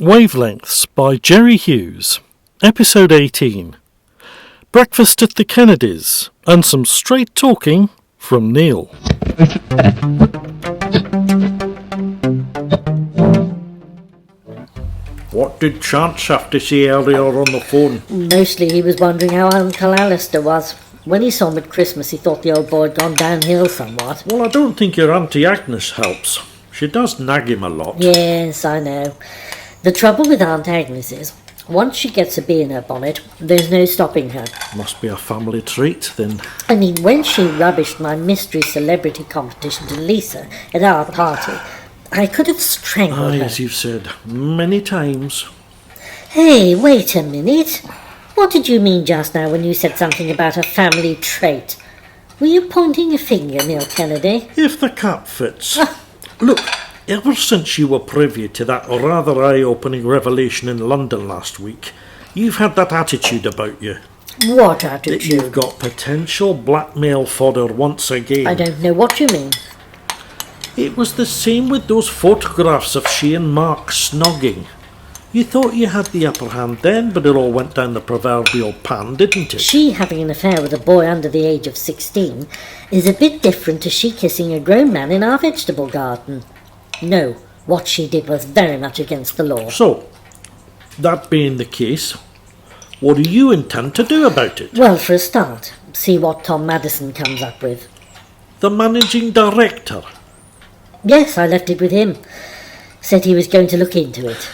Wavelengths by Jerry Hughes, Episode 18. Breakfast at the Kennedys, and some straight talking from Neil. What did Chance have to say earlier on the phone? Mostly he was wondering how Uncle Alistair was. When he saw him at Christmas, he thought the old boy had gone downhill somewhat. Well, I don't think your Auntie Agnes helps. She does nag him a lot. Yes, I know. The trouble with Aunt Agnes is, once she gets a bee in her bonnet, there's no stopping her. Must be a family treat, then. I mean, when she rubbished my mystery celebrity competition to Lisa at our party, I could have strangled her. As you've said many times. Hey, wait a minute. What did you mean just now when you said something about a family trait? Were you pointing a finger, Neil Kennedy? If the cap fits. Look, ever since you were privy to that rather eye-opening revelation in London last week, you've had that attitude about you. What attitude? That you've got potential blackmail fodder once again. I don't know what you mean. It was the same with those photographs of she and Mark snogging. You thought you had the upper hand then, but it all went down the proverbial pan, didn't it? She having an affair with a boy under the age of 16 is a bit different to she kissing a grown man in our vegetable garden. No, what she did was very much against the law. So, that being the case, what do you intend to do about it? Well, for a start, see what Tom Madison comes up with. The managing director? Yes, I left it with him. Said he was going to look into it.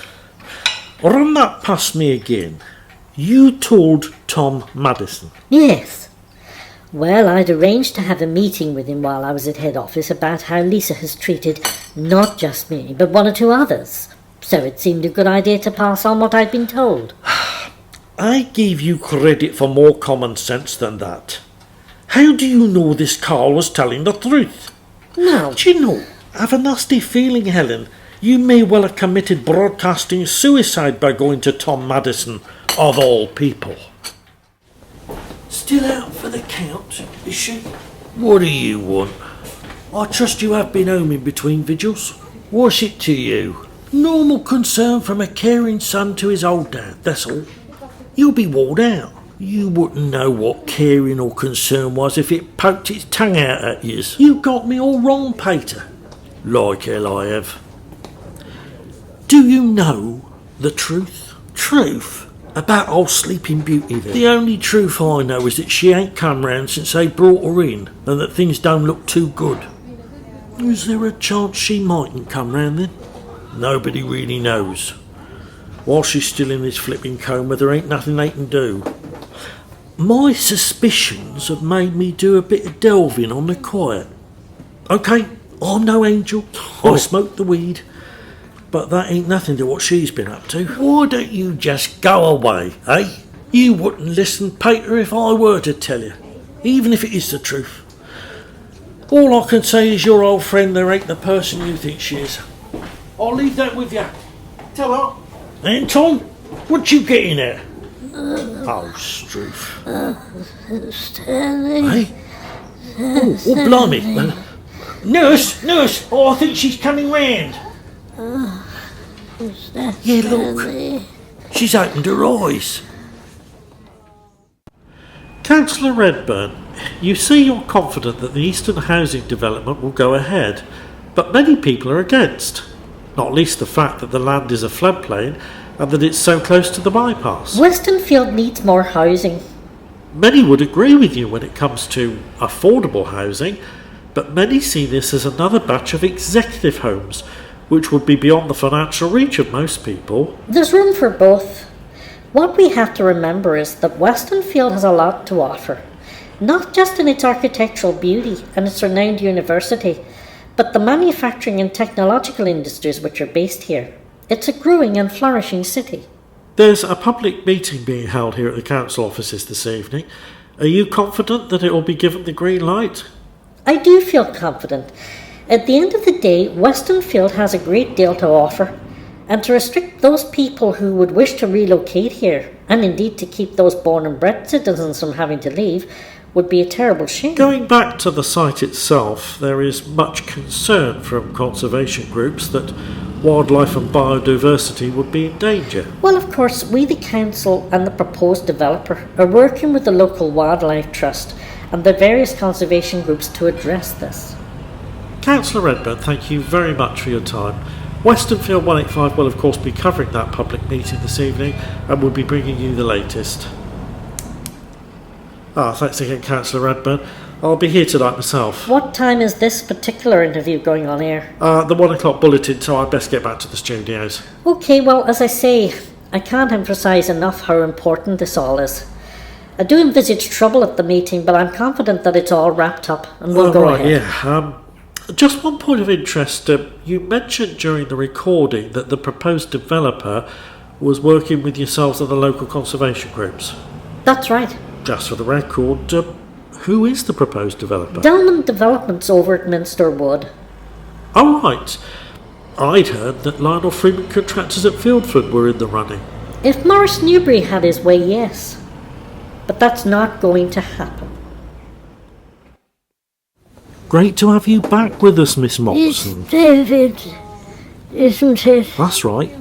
Run that past me again. You told Tom Madison? Yes. Well, I'd arranged to have a meeting with him while I was at head office about how Lisa has treated not just me, but one or two others. So it seemed a good idea to pass on what I'd been told. I gave you credit for more common sense than that. How do you know this Carl was telling the truth? No. Do you know, I have a nasty feeling, Helen, you may well have committed broadcasting suicide by going to Tom Madison, of all people. Still out for the count, is she? What do you want? I trust you have been home in between vigils. What's it to you? Normal concern from a caring son to his old dad, that's all. You'll be worn out. You wouldn't know what caring or concern was if it poked its tongue out at you. You got me all wrong, Peter. Like hell I have. Do you know the truth? Truth? About old Sleeping Beauty then? The only truth I know is that she ain't come round since they brought her in, and that things don't look too good. Is there a chance she mightn't come round then? Nobody really knows. While she's still in this flipping coma, there ain't nothing they can do. My suspicions have made me do a bit of delving on the quiet. OK, I'm no angel. I smoke the weed. But that ain't nothing to what she's been up to. Why don't you just go away, eh? You wouldn't listen, Peter, if I were to tell you, even if it is the truth. All I can say is your old friend there ain't the person you think she is. I'll leave that with you. Tell her. Anton, what you getting at? Oh, Struth. Stanley. Hey? Oh, blimey. Nurse! Oh, I think she's coming round. Yeah, look. She's opened her eyes. Councillor Redburn, you say you're confident that the Eastern housing development will go ahead, but many people are against. Not least the fact that the land is a floodplain and that it's so close to the bypass. Westonfield needs more housing. Many would agree with you when it comes to affordable housing, but many see this as another batch of executive homes, which would be beyond the financial reach of most people. There's room for both. What we have to remember is that Westonfield has a lot to offer, not just in its architectural beauty and its renowned university, but the manufacturing and technological industries which are based here. It's a growing and flourishing city. There's a public meeting being held here at the council offices this evening. Are you confident that it will be given the green light? I do feel confident. At the end of the day, Westonfield has a great deal to offer, and to restrict those people who would wish to relocate here, and indeed to keep those born and bred citizens from having to leave, would be a terrible shame. Going back to the site itself, there is much concern from conservation groups that wildlife and biodiversity would be in danger. Well, of course, we, the council and the proposed developer, are working with the local wildlife trust and the various conservation groups to address this. Councillor Redburn, thank you very much for your time. Westernfield 185 will of course be covering that public meeting this evening and will be bringing you the latest. Thanks again, Councillor Redburn. I'll be here tonight myself. What time is this particular interview going on air? The 1 o'clock bulletin, so I'd best get back to the studios. Okay, well, as I say, I can't emphasise enough how important this all is. I do envisage trouble at the meeting, but I'm confident that it's all wrapped up and we'll go ahead. Yeah. Just one point of interest. You mentioned during the recording that the proposed developer was working with yourselves and the local conservation groups. That's right. Just for the record, who is the proposed developer? Downham Developments over at Minster Wood. Oh, right. I'd heard that Lionel Freeman Contractors at Fieldford were in the running. If Morris Newbury had his way, yes. But that's not going to happen. Great to have you back with us, Miss Moxon. It's David, isn't it? That's right.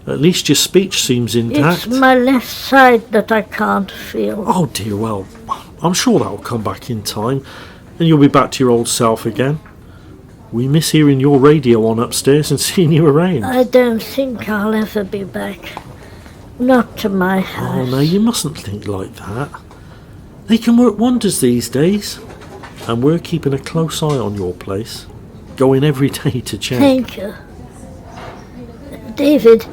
At least your speech seems intact. It's my left side that I can't feel. Oh dear, well, I'm sure that'll come back in time, and you'll be back to your old self again. We miss hearing your radio on upstairs and seeing you around. I don't think I'll ever be back. Not to my house. Oh no, you mustn't think like that. They can work wonders these days. And we're keeping a close eye on your place. Going every day to check. Thank you. David,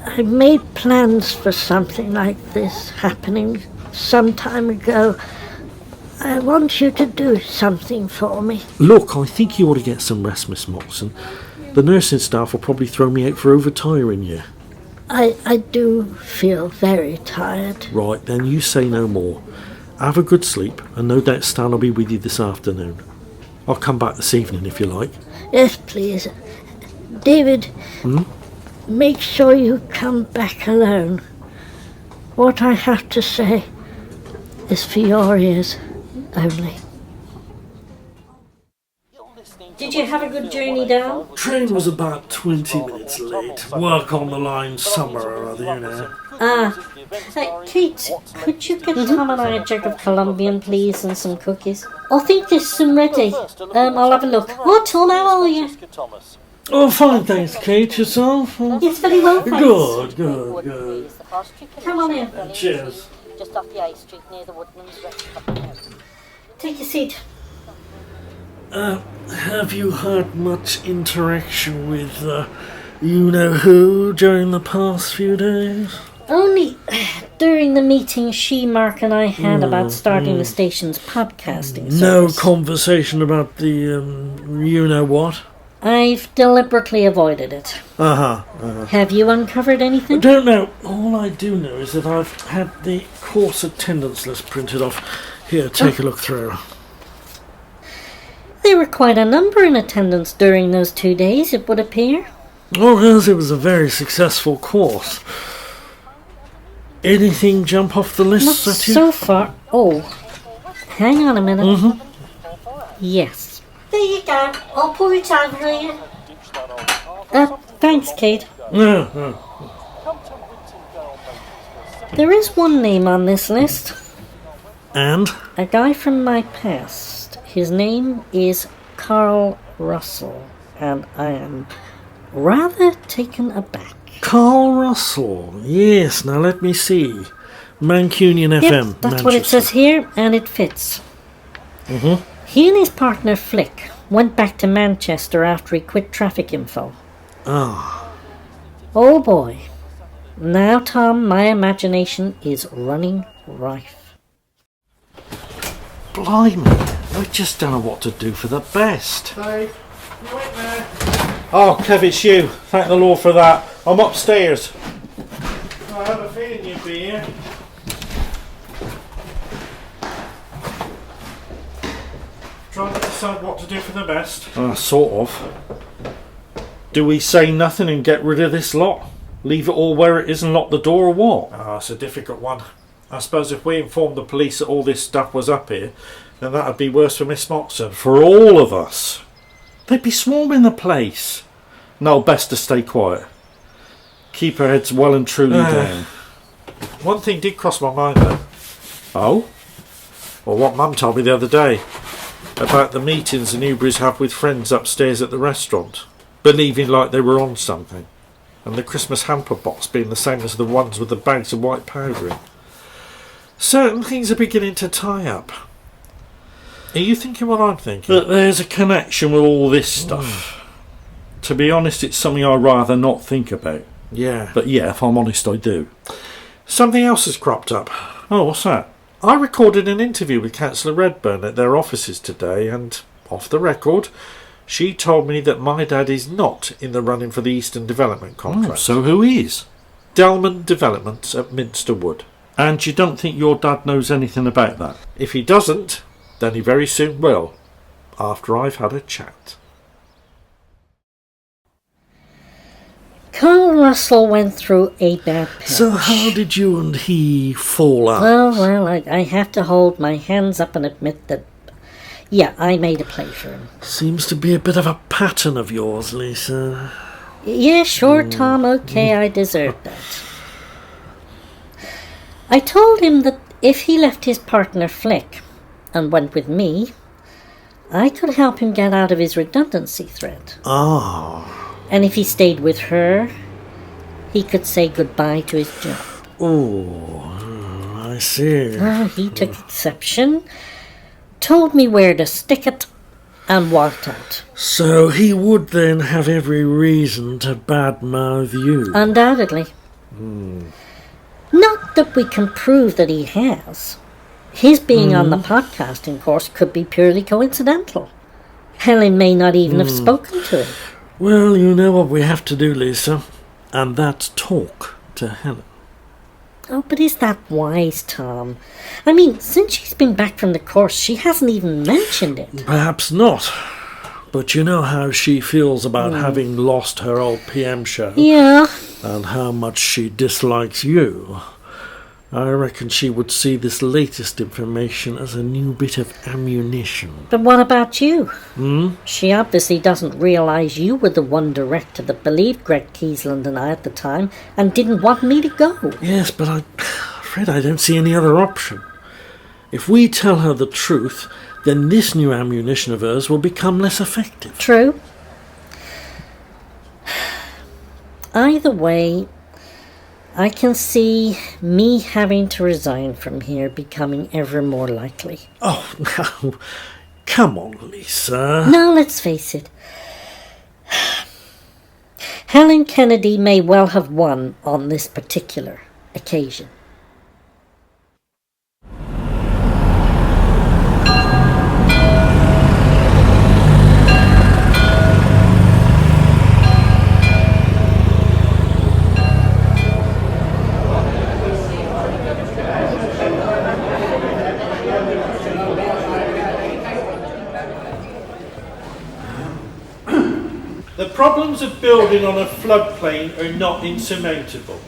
I made plans for something like this happening some time ago. I want you to do something for me. Look, I think you ought to get some rest, Miss Moxon. The nursing staff will probably throw me out for overtiring you. I do feel very tired. Right, then you say no more. Have a good sleep, and no doubt Stan will be with you this afternoon. I'll come back this evening if you like. Yes, please. David, make sure you come back alone. What I have to say is for your ears only. Did you have a good journey down? Train was about 20 minutes late. Work on the line somewhere or other, you know. Kate, could you get Tom and I a jug of Colombian, please, and some cookies? I think there's some ready. I'll have a look. Oh, Tom, how are you? Oh, fine, thanks, Kate. Yourself? Yes, very well, thanks. Good. Come on in. Cheers. Just off the High Street near the Woodlands restaurant. Take a seat. Have you had much interaction with you-know-who during the past few days? Only during the meeting she, Mark and I had about starting the station's podcasting service. No conversation about the you-know-what? I've deliberately avoided it. Have you uncovered anything? I don't know. All I do know is that I've had the course attendance list printed off. Here, take a look through. There were quite a number in attendance during those 2 days, it would appear. Oh, yes, it was a very successful course. Anything jump off the list? Not so far. Oh, hang on a minute. Yes. There you go. I'll pour it over for you. Thanks, Kate. No. There is one name on this list. And? A guy from my past. His name is Carl Russell, and I am rather taken aback. Carl Russell. Yes, now let me see. Mancunian FM. Yep, that's Manchester. what it says here, and it fits. He and his partner Flick went back to Manchester after he quit Traffic Info. Oh boy. Now, Tom, my imagination is running rife. Blimey, I just don't know what to do for the best. Hey, you wait there. Oh, Kev, it's you. Thank the Lord for that. I'm upstairs. I have a feeling you'd be here. Trying to decide what to do for the best. Sort of. Do we say nothing and get rid of this lot? Leave it all where it is and lock the door, or what? It's a difficult one. I suppose if we informed the police that all this stuff was up here, then that would be worse for Miss Moxon. For all of us. They'd be swarming the place. No, best to stay quiet. Keep her heads well and truly down. One thing did cross my mind though. Oh? Or what Mum told me the other day. About the meetings the Newberrys have with friends upstairs at the restaurant. Believing like they were on something. And the Christmas hamper box being the same as the ones with the bags of white powder in. Certain things are beginning to tie up. Are you thinking what I'm thinking? But there's a connection with all this stuff. To be honest, it's something I'd rather not think about. Yeah. But yeah, if I'm honest, I do. Something else has cropped up. Oh, what's that? I recorded an interview with Councillor Redburn at their offices today, and, off the record, she told me that my dad is not in the running for the Eastern Development contract. So who is? Delman Developments at Minster Wood. And you don't think your dad knows anything about that? If he doesn't, then he very soon will, after I've had a chat. Carl Russell went through a bad patch. So how did you and he fall out? Well, I have to hold my hands up and admit that, yeah, I made a play for him. Seems to be a bit of a pattern of yours, Lisa. Yeah, sure, Tom, okay, I deserved that. I told him that if he left his partner Flick and went with me, I could help him get out of his redundancy threat. Oh. And if he stayed with her, he could say goodbye to his job. Oh, I see. Well, he took exception, told me where to stick it, and walked out. So he would then have every reason to badmouth you. Undoubtedly. Not that we can prove that he has. His being on the podcasting course could be purely coincidental. Helen may not even have spoken to him. Well, you know what we have to do, Lisa, and that's talk to Helen. Oh, but is that wise, Tom? I mean, since she's been back from the course, she hasn't even mentioned it. Perhaps not, but you know how she feels about having lost her old PM show. Yeah. And how much she dislikes you. I reckon she would see this latest information as a new bit of ammunition. But what about you? She obviously doesn't realise you were the one director that believed Greg Kiesland and I at the time and didn't want me to go. Yes, but I'm afraid I don't see any other option. If we tell her the truth, then this new ammunition of hers will become less effective. True. Either way, I can see me having to resign from here becoming ever more likely. Oh, no. Come on, Lisa. Now, let's face it. Helen Kennedy may well have won on this particular occasion. The problems of building on a floodplain are not insurmountable.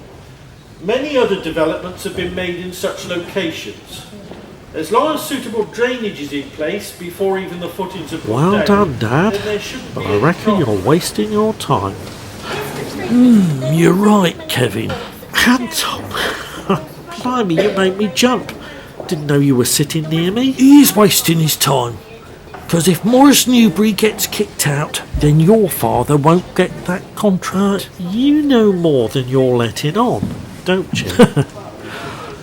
Many other developments have been made in such locations. As long as suitable drainage is in place before even the footings are put Well down, done, Dad. then there shouldn't But be I any reckon you're problem. wasting your time. You're right, Kevin. Anton. Blimey, you made me jump. Didn't know you were sitting near me. He's wasting his time. Because if Morris Newberry gets kicked out, then your father won't get that contract. You know more than you're letting on, don't you?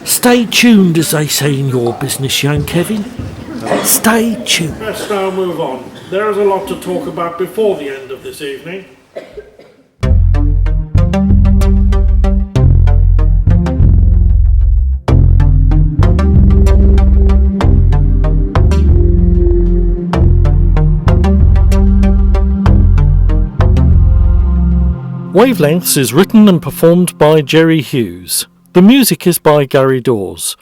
Stay tuned, as they say in your business, young Kevin. Stay tuned. Let's now move on. There's a lot to talk about before the end of this evening. Wavelengths is written and performed by Jerry Hughes. The music is by Gary Dawes.